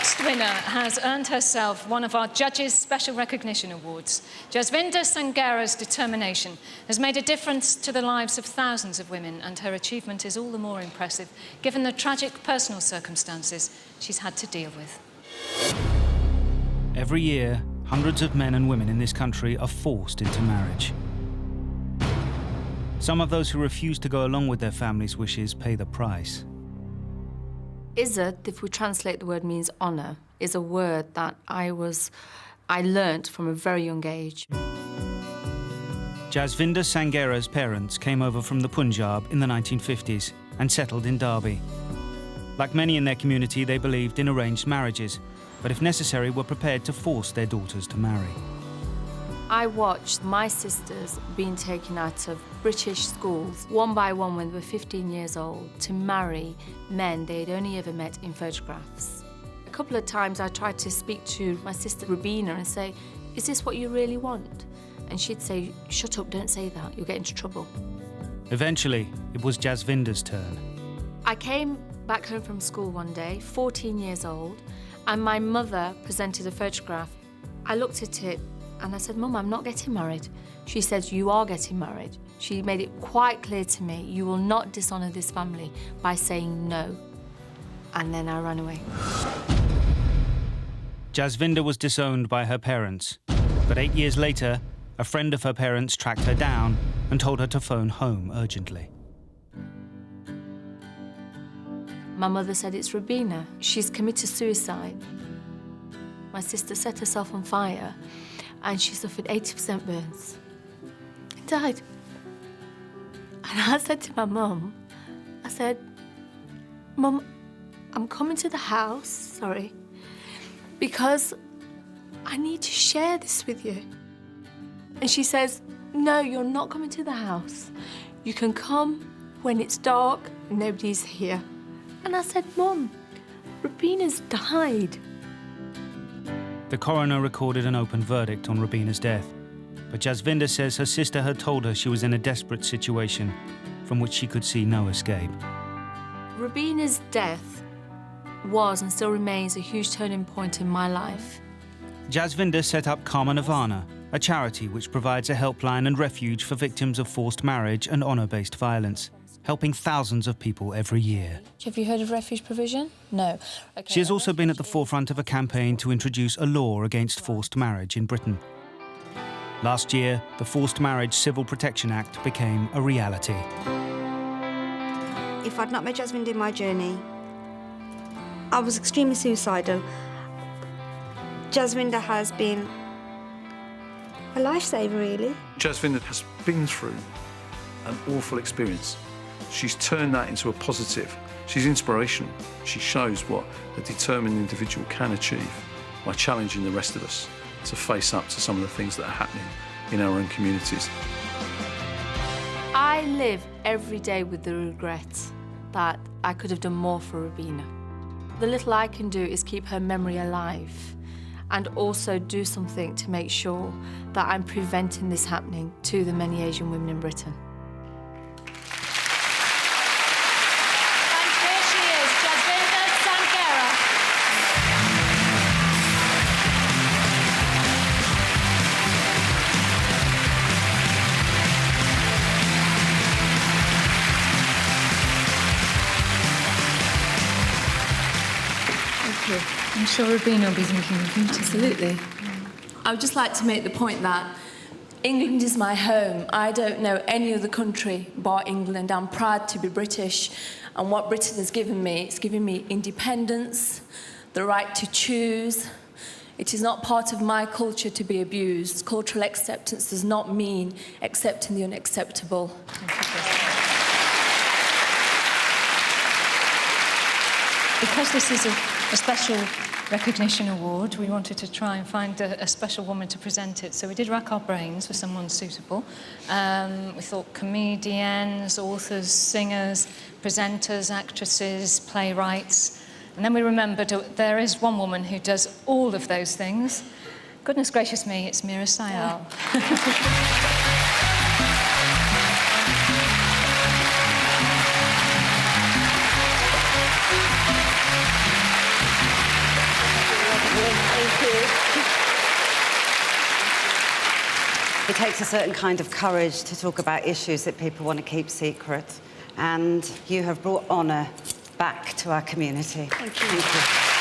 next winner has earned herself one of our Judges' Special Recognition Awards. Jasvinder Sanghera's determination has made a difference to the lives of thousands of women, and her achievement is all the more impressive given the tragic personal circumstances she's had to deal with. Every year, hundreds of men and women in this country are forced into marriage. Some of those who refuse to go along with their family's wishes pay the price. Izzat, if we translate the word, means honour, is a word that I learnt from a very young age. Jasvinder Sanghera's parents came over from the Punjab in the 1950s and settled in Derby. Like many in their community, they believed in arranged marriages, but if necessary were prepared to force their daughters to marry. I watched my sisters being taken out of British schools, one by one when they were 15 years old, to marry men they'd only ever met in photographs. A couple of times I tried to speak to my sister Robina and say, "Is this what you really want?" And she'd say, "Shut up, don't say that, you'll get into trouble." Eventually, it was Jasvinder's turn. I came back home from school one day, 14 years old, and my mother presented a photograph. I looked at it and I said, "Mum, I'm not getting married." She said, "You are getting married." She made it quite clear to me, "You will not dishonour this family by saying no." And then I ran away. Jasvinder was disowned by her parents, but 8 years later, a friend of her parents tracked her down and told her to phone home urgently. My mother said, "It's Robina. She's committed suicide." My sister set herself on fire and she suffered 80% burns and died. And I said to my mum, I said, "Mum, I'm coming to the house, sorry, because I need to share this with you." And she says, "No, you're not coming to the house. You can come when it's dark and nobody's here." And I said, "Mum, Robina's died." The coroner recorded an open verdict on Robina's death, but Jasvinder says her sister had told her she was in a desperate situation from which she could see no escape. Robina's death was and still remains a huge turning point in my life. Jasvinder set up Karma Nirvana, a charity which provides a helpline and refuge for victims of forced marriage and honour-based violence, helping thousands of people every year. Have you heard of refuge provision? No. Okay. She has also been at the forefront of a campaign to introduce a law against forced marriage in Britain. Last year, the Forced Marriage Civil Protection Act became a reality. If I'd not met Jasvinder in my journey, I was extremely suicidal. Jasvinder has been a lifesaver, really. Jasvinder has been through an awful experience. She's turned that into a positive. She's inspirational. She shows what a determined individual can achieve by challenging the rest of us to face up to some of the things that are happening in our own communities. I live every day with the regret that I could have done more for Robina. The little I can do is keep her memory alive and also do something to make sure that I'm preventing this happening to the many Asian women in Britain. I'm sure Robina will be thinking of you too. Absolutely. I would just like to make the point that England is my home. I don't know any other country bar England. I'm proud to be British, and what Britain has given me, it's given me independence, the right to choose. It is not part of my culture to be abused. Cultural acceptance does not mean accepting the unacceptable. Because this is a special recognition award, we wanted to try and find a special woman to present it. So we did rack our brains for someone suitable. We thought comedians, authors, singers, presenters, actresses, playwrights. And then we remembered there is one woman who does all of those things. Goodness gracious me, it's Mira Sayal. It takes a certain kind of courage to talk about issues that people want to keep secret. And you have brought honour back to our community. Thank you. Thank you.